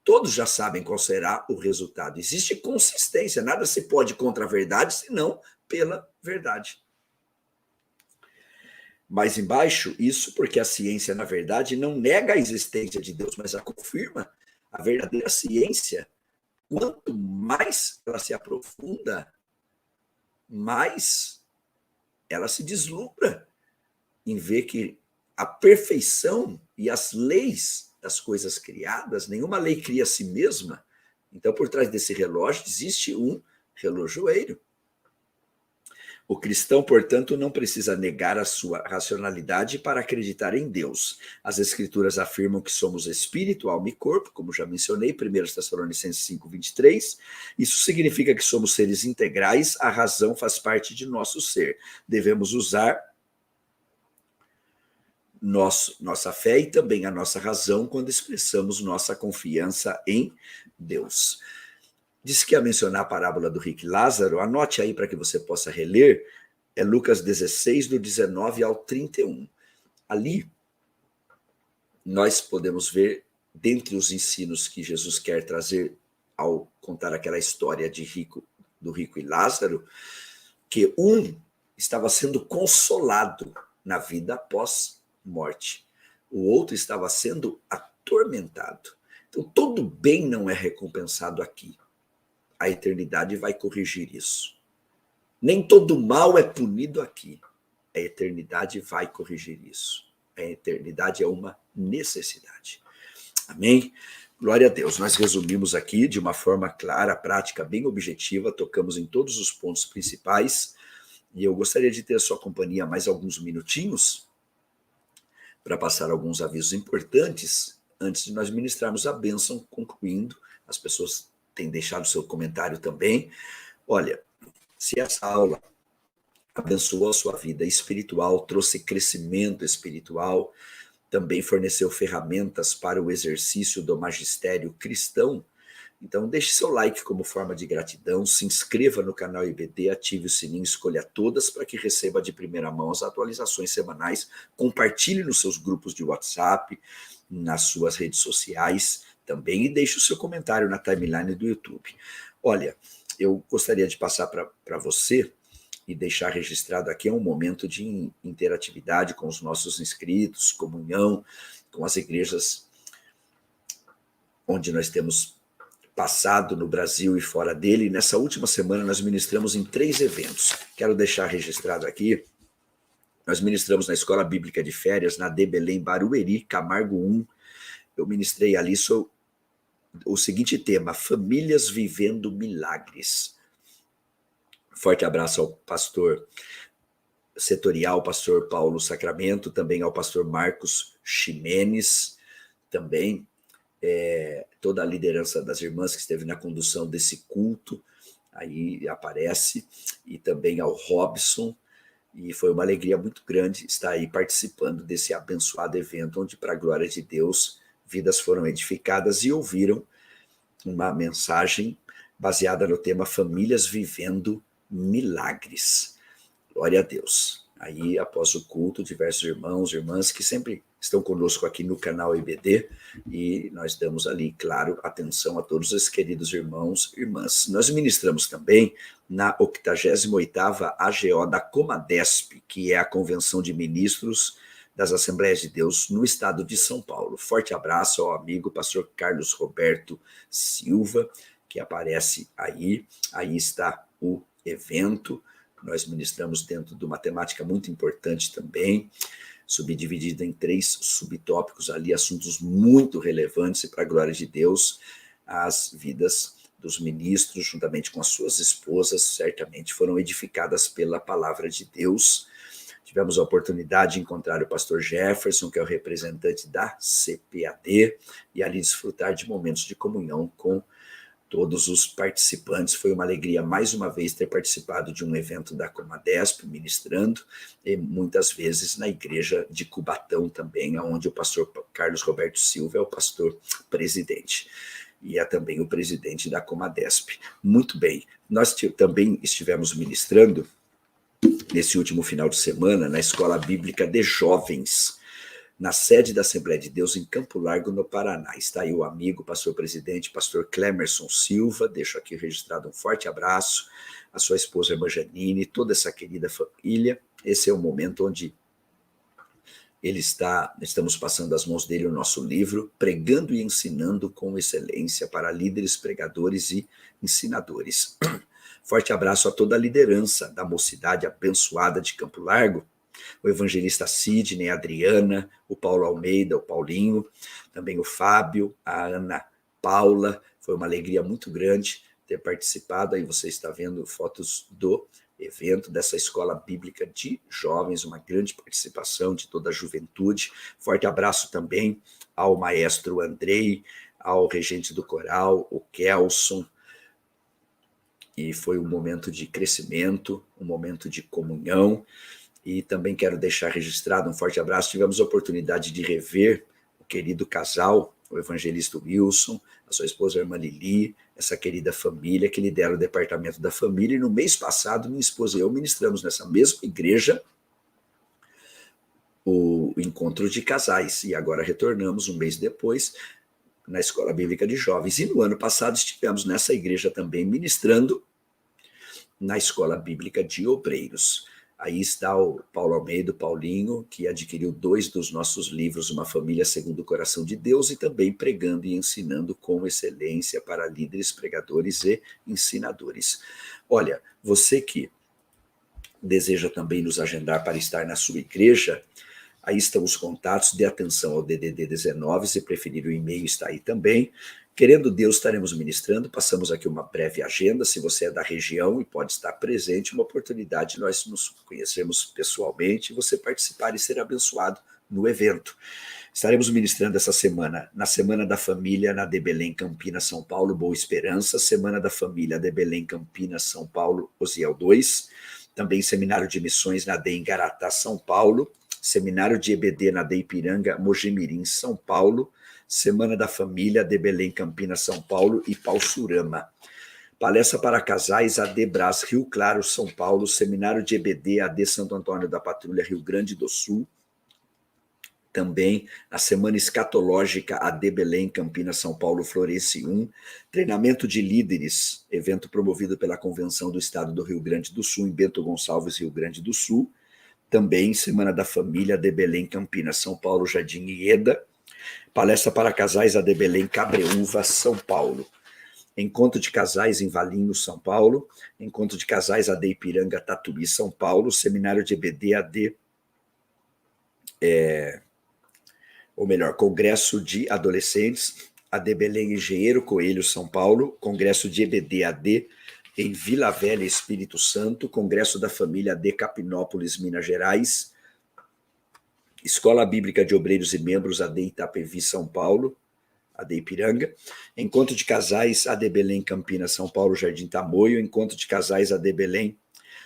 Todos já sabem qual será o resultado. Existe consistência, nada se pode contra a verdade, senão pela verdade. Mais embaixo, isso porque a ciência, na verdade, não nega a existência de Deus, mas a confirma. A verdadeira ciência, quanto mais ela se aprofunda, mais ela se deslumbra em ver que a perfeição e as leis das coisas criadas, nenhuma lei cria a si mesma. Então, por trás desse relógio, existe um relojoeiro. O cristão, portanto, não precisa negar a sua racionalidade para acreditar em Deus. As Escrituras afirmam que somos espírito, alma e corpo, como já mencionei, 1 Tessalonicenses 5:23. Isso significa que somos seres integrais, a razão faz parte de nosso ser. Devemos usar nossa fé e também a nossa razão quando expressamos nossa confiança em Deus. Disse que ia mencionar a parábola do rico e Lázaro, anote aí para que você possa reler, é Lucas 16, do 19 ao 31. Ali, nós podemos ver, dentre os ensinos que Jesus quer trazer ao contar aquela história do rico e Lázaro, que um estava sendo consolado na vida após morte, o outro estava sendo atormentado. Então, todo bem não é recompensado aqui. A eternidade vai corrigir isso. Nem todo mal é punido aqui. A eternidade vai corrigir isso. A eternidade é uma necessidade. Amém? Glória a Deus. Nós resumimos aqui de uma forma clara, prática, bem objetiva, tocamos em todos os pontos principais, e eu gostaria de ter a sua companhia mais alguns minutinhos para passar alguns avisos importantes antes de nós ministrarmos a bênção, concluindo. As pessoas têm deixado seu comentário também. Olha, se essa aula abençoou a sua vida espiritual, trouxe crescimento espiritual, também forneceu ferramentas para o exercício do magistério cristão, então deixe seu like como forma de gratidão, se inscreva no canal IBD, ative o sininho, escolha todas para que receba de primeira mão as atualizações semanais, compartilhe nos seus grupos de WhatsApp, nas suas redes sociais também, e deixe o seu comentário na timeline do YouTube. Olha, eu gostaria de passar para você e deixar registrado aqui um momento de interatividade com os nossos inscritos, comunhão com as igrejas onde nós temos passado no Brasil e fora dele. Nessa última semana nós ministramos em 3 eventos. Quero deixar registrado aqui. Nós ministramos na Escola Bíblica de Férias, na de Belém, Barueri, Camargo 1. Eu ministrei ali sobre o seguinte tema: famílias vivendo milagres. Forte abraço ao pastor setorial, pastor Paulo Sacramento, também ao pastor Marcos Ximenes, também toda a liderança das irmãs que esteve na condução desse culto, aí aparece, e também ao Robson, e foi uma alegria muito grande estar aí participando desse abençoado evento, onde, para a glória de Deus, vidas foram edificadas e ouviram uma mensagem baseada no tema Famílias Vivendo Milagres. Glória a Deus. Aí, após o culto, diversos irmãos e irmãs que sempre estão conosco aqui no canal IBD, e nós damos ali, claro, atenção a todos os queridos irmãos e irmãs. Nós ministramos também na 88ª AGO da Comadesp, que é a Convenção de Ministros das Assembleias de Deus no estado de São Paulo. Forte abraço ao amigo pastor Carlos Roberto Silva, que aparece aí. Aí está o evento. Nós ministramos dentro de uma temática muito importante também, subdividida em 3 subtópicos ali, assuntos muito relevantes, e para a glória de Deus, as vidas dos ministros, juntamente com as suas esposas, certamente foram edificadas pela palavra de Deus. Tivemos a oportunidade de encontrar o pastor Jefferson, que é o representante da CPAD, e ali desfrutar de momentos de comunhão com todos os participantes. Foi uma alegria, mais uma vez, ter participado de um evento da Comadesp, ministrando, e muitas vezes na igreja de Cubatão também, onde o pastor Carlos Roberto Silva é o pastor presidente, e é também o presidente da Comadesp. Muito bem, nós também estivemos ministrando, nesse último final de semana, na Escola Bíblica de Jovens, na sede da Assembleia de Deus em Campo Largo, no Paraná. Está aí o amigo, pastor presidente, pastor Clemerson Silva, deixo aqui registrado um forte abraço, a sua esposa irmã Janine, toda essa querida família. Esse é o momento onde estamos passando às mãos dele o nosso livro, Pregando e Ensinando com Excelência para Líderes, Pregadores e Ensinadores. Forte abraço a toda a liderança da mocidade abençoada de Campo Largo, o evangelista Sidney, a Adriana, o Paulo Almeida, o Paulinho, também o Fábio, a Ana Paula. Foi uma alegria muito grande ter participado. Aí você está vendo fotos do evento dessa escola bíblica de jovens, uma grande participação de toda a juventude. Forte abraço também ao maestro Andrei, ao regente do coral, o Kelson. E foi um momento de crescimento, um momento de comunhão. E também quero deixar registrado um forte abraço. Tivemos a oportunidade de rever o querido casal, o evangelista Wilson, a sua esposa a irmã Lili, essa querida família que lidera o departamento da família. E no mês passado, minha esposa e eu ministramos nessa mesma igreja o encontro de casais. E agora retornamos um mês depois na Escola Bíblica de Jovens. E no ano passado estivemos nessa igreja também ministrando na Escola Bíblica de Obreiros. Aí está o Paulo Almeida, o Paulinho, que adquiriu 2 dos nossos livros, Uma Família Segundo o Coração de Deus, e também Pregando e Ensinando com Excelência para Líderes, Pregadores e Ensinadores. Olha, você que deseja também nos agendar para estar na sua igreja, aí estão os contatos, dê atenção ao DDD 19, se preferir o e-mail está aí também. Querendo Deus, estaremos ministrando, passamos aqui uma breve agenda, se você é da região e pode estar presente, uma oportunidade de nós nos conhecermos pessoalmente, você participar e ser abençoado no evento. Estaremos ministrando essa semana, na Semana da Família, na de Belém, Campinas, São Paulo, Boa Esperança, Semana da Família de Belém, Campinas, São Paulo, Osiel 2, também Seminário de Missões na de Engaratá, São Paulo, Seminário de EBD na de Ipiranga, Mojimirim, São Paulo, Semana da Família de Belém, Campinas, São Paulo e Paulsurama. Palestra para casais AD Brás, Rio Claro, São Paulo, Seminário de EBD AD Santo Antônio da Patrulha, Rio Grande do Sul. Também a Semana Escatológica AD Belém, Campinas, São Paulo, Florense 1. Treinamento de líderes, evento promovido pela Convenção do Estado do Rio Grande do Sul, em Bento Gonçalves, Rio Grande do Sul. Também Semana da Família AD Belém, Campinas, São Paulo, Jardim Ieda. Palestra para casais AD Belém, Cabreúva, São Paulo. Encontro de casais em Valinhos, São Paulo. Encontro de casais AD Ipiranga, Tatuí, São Paulo. Seminário de EBD AD, Congresso de Adolescentes, AD Belém, Engenheiro Coelho, São Paulo. Congresso de EBD AD em Vila Velha, Espírito Santo. Congresso da Família AD Capinópolis, Minas Gerais. Escola Bíblica de Obreiros e Membros, AD Itapevi, São Paulo, AD Ipiranga. Encontro de Casais, AD Belém, Campinas, São Paulo, Jardim Tamoio. Encontro de Casais, AD Belém,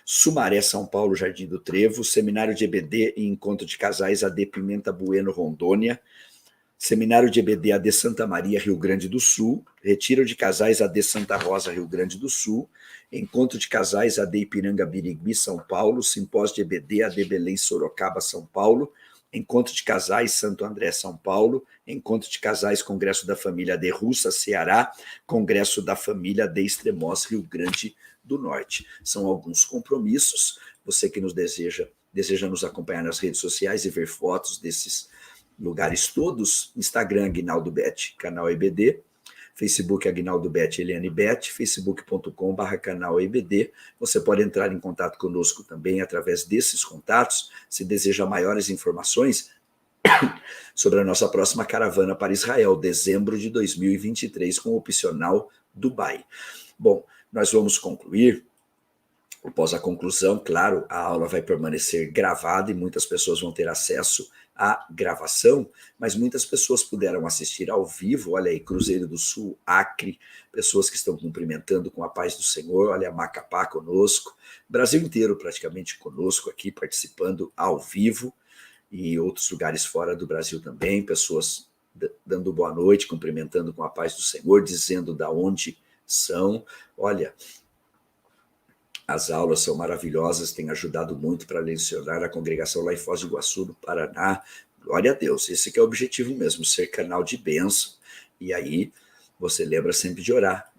Sumaré, São Paulo, Jardim do Trevo. Seminário de EBD e Encontro de Casais, AD Pimenta Bueno, Rondônia. Seminário de EBD AD Santa Maria, Rio Grande do Sul. Retiro de Casais, AD Santa Rosa, Rio Grande do Sul. Encontro de Casais, AD Ipiranga, Birigui, São Paulo. Simpósio de EBD, AD Belém, Sorocaba, São Paulo. Encontro de Casais, Santo André, São Paulo. Encontro de Casais, Congresso da Família de Russa, Ceará. Congresso da Família de Extremoz, Rio Grande do Norte. São alguns compromissos. Você que nos deseja nos acompanhar nas redes sociais e ver fotos desses lugares todos. Instagram, Aguinaldo Bet, canal EBD. Facebook, Aguinaldo Bet, Eliane Bet, facebook.com/canal EBD. Você pode entrar em contato conosco também através desses contatos, se deseja maiores informações sobre a nossa próxima caravana para Israel, dezembro de 2023, com o opcional Dubai. Bom, nós vamos concluir. Após a conclusão, claro, a aula vai permanecer gravada e muitas pessoas vão ter acesso à gravação, mas muitas pessoas puderam assistir ao vivo. Olha aí, Cruzeiro do Sul, Acre, pessoas que estão cumprimentando com a paz do Senhor. Olha, Macapá conosco, Brasil inteiro praticamente conosco aqui, participando ao vivo, e outros lugares fora do Brasil também, pessoas dando boa noite, cumprimentando com a paz do Senhor, dizendo da onde são. Olha, as aulas são maravilhosas, têm ajudado muito para lecionar a congregação lá em Foz do Iguaçu, no Paraná. Glória a Deus, esse que é o objetivo mesmo, ser canal de bênção. E aí você lembra sempre de orar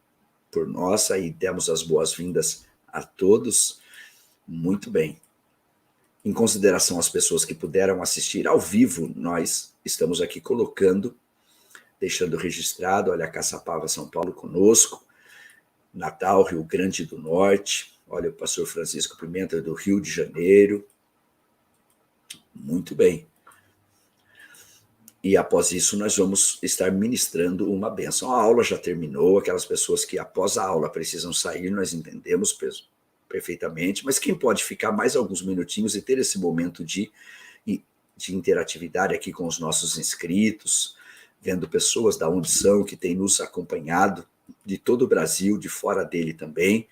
por nós, aí demos as boas-vindas a todos. Muito bem. Em consideração às pessoas que puderam assistir ao vivo, nós estamos aqui colocando, deixando registrado, olha, Caçapava, São Paulo conosco, Natal, Rio Grande do Norte, olha o pastor Francisco Pimenta do Rio de Janeiro. Muito bem. E após isso nós vamos estar ministrando uma bênção. A aula já terminou, aquelas pessoas que após a aula precisam sair, nós entendemos perfeitamente, mas quem pode ficar mais alguns minutinhos e ter esse momento de interatividade aqui com os nossos inscritos, vendo pessoas da onde são, que têm nos acompanhado, de todo o Brasil, de fora dele também,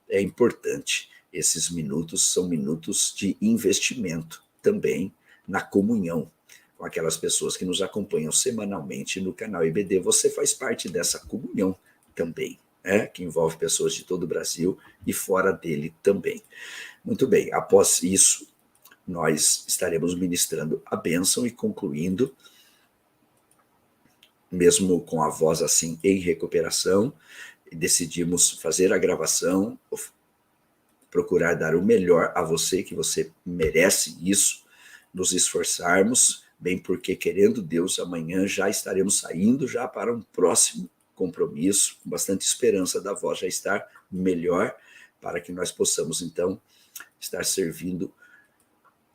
é importante. Esses minutos são minutos de investimento também na comunhão com aquelas pessoas que nos acompanham semanalmente no canal IBD. Você faz parte dessa comunhão também, né? Que envolve pessoas de todo o Brasil e fora dele também. Muito bem, após isso, nós estaremos ministrando a bênção e concluindo, mesmo com a voz assim em recuperação, decidimos fazer a gravação, procurar dar o melhor a você, que você merece isso, nos esforçarmos, bem porque, querendo Deus, amanhã já estaremos saindo já para um próximo compromisso, com bastante esperança da voz já estar melhor, para que nós possamos, então, estar servindo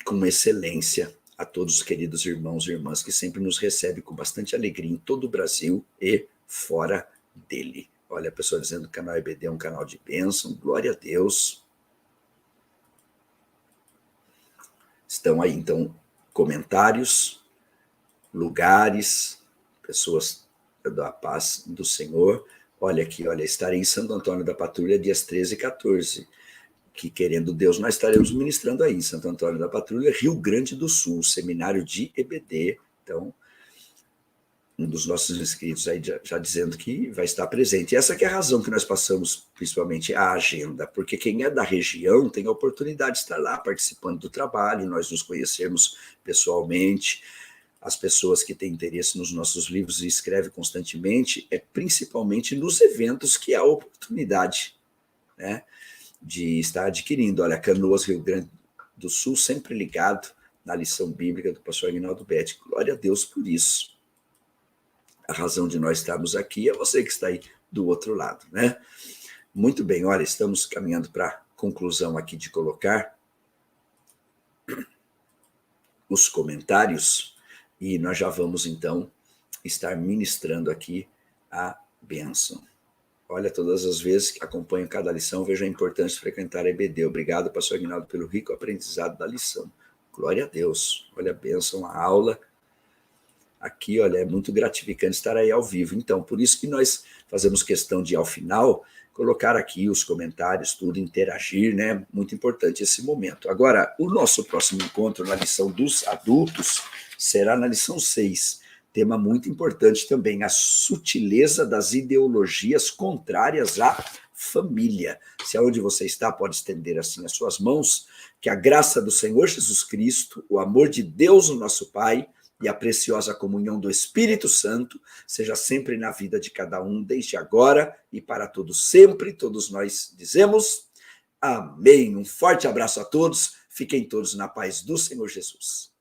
com excelência a todos os queridos irmãos e irmãs que sempre nos recebem com bastante alegria em todo o Brasil e fora dele. Olha a pessoa dizendo que o canal EBD é um canal de bênção, glória a Deus. Estão aí, então, comentários, lugares, pessoas da paz do Senhor. Olha aqui, olha, estarei em Santo Antônio da Patrulha dias 13 e 14, que, querendo Deus, nós estaremos ministrando aí em Santo Antônio da Patrulha, Rio Grande do Sul, seminário de EBD. Então, um dos nossos inscritos aí já dizendo que vai estar presente. E essa que é a razão que nós passamos, principalmente, a agenda, porque quem é da região tem a oportunidade de estar lá participando do trabalho, nós nos conhecermos pessoalmente. As pessoas que têm interesse nos nossos livros e escrevem constantemente, é principalmente nos eventos que há oportunidade, né, de estar adquirindo. Olha, Canoas, Rio Grande do Sul, sempre ligado na lição bíblica do pastor Aguinaldo Betti. Glória a Deus por isso. A razão de nós estarmos aqui é você que está aí do outro lado, né? Muito bem, olha, estamos caminhando para a conclusão aqui de colocar os comentários e nós já vamos, então, estar ministrando aqui a bênção. Olha, todas as vezes que acompanho cada lição, vejo a importância de frequentar a EBD. Obrigado, pastor Aguinaldo, pelo rico aprendizado da lição. Glória a Deus. Olha a bênção, a aula. Aqui, olha, é muito gratificante estar aí ao vivo. Então, por isso que nós fazemos questão de, ao final, colocar aqui os comentários, tudo, interagir, né? Muito importante esse momento. Agora, o nosso próximo encontro na lição dos adultos será na lição 6. Tema muito importante também, a sutileza das ideologias contrárias à família. Se aonde você está, pode estender assim as suas mãos, que a graça do Senhor Jesus Cristo, o amor de Deus, o nosso Pai, e a preciosa comunhão do Espírito Santo seja sempre na vida de cada um, desde agora e para todos sempre. Todos nós dizemos amém. Um forte abraço a todos, fiquem todos na paz do Senhor Jesus.